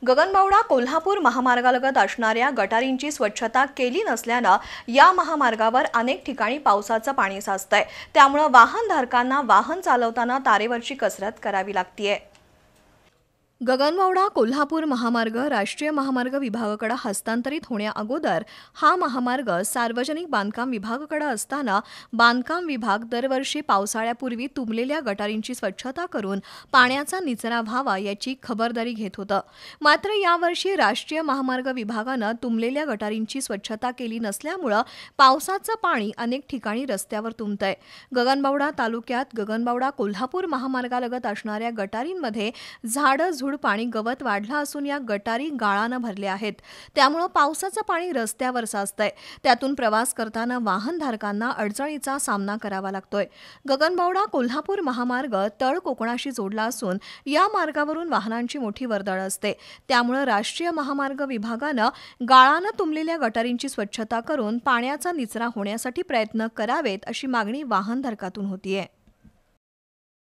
गगनबावडा कोल्हापूर महामार्गालगत असणाऱ्या गटारींची स्वच्छता केली नसल्याने या महामार्गावर अनेक ठिकाणी पावसाचं पाणी साचतंय। त्यामुळे वाहनधारकांना वाहन चालवताना तारेवरची कसरत करावी लागतेय। गगनबावडा कोल्हापूर महामार्ग राष्ट्रीय महामार्ग विभागाकडे हस्तांतरित होण्याअगोदर हा महामार्ग सार्वजनिक बांधकाम विभागाकडे असताना बांधकाम विभाग दरवर्षी पावसाळ्यापूर्वी तुंबलेल्या गटारींची स्वच्छता करून पाण्याचा निचरा व्हावा याची खबरदारी घेत होतं। मात्र यावर्षी राष्ट्रीय महामार्ग विभागाने तुंबलेल्या गटारींची स्वच्छता केली नसल्यामुळे पावसाचं पाणी अनेक ठिकाणी रस्त्यावर तुंबतंय। गगनबावडा तालुक्यात गगनबावडा कोल्हापूर महामार्गालगत असणाऱ्या गटारींमध्ये झाडं पाणी गवत वाढलं असून या गटारी गाळाने भरल्या आहेत। त्यामुळे पावसाचं पाणी रस्त्यावर साचतंय। त्यातून प्रवास करताना वाहनधारकांना अडचणीचा सामना करावा लागतोय। गगनबावडा कोल्हापूर महामार्ग तळ कोकणाशी जोडला असून या मार्गावरून वाहनांची मोठी वर्दळ असते। त्यामुळे राष्ट्रीय महामार्ग विभागाने गाळाने तुंबलेल्या गटारींची स्वच्छता करून पाण्याचा निचरा होण्यासाठी प्रयत्न करावेत अशी मागणी वाहनधारकातून होतीये।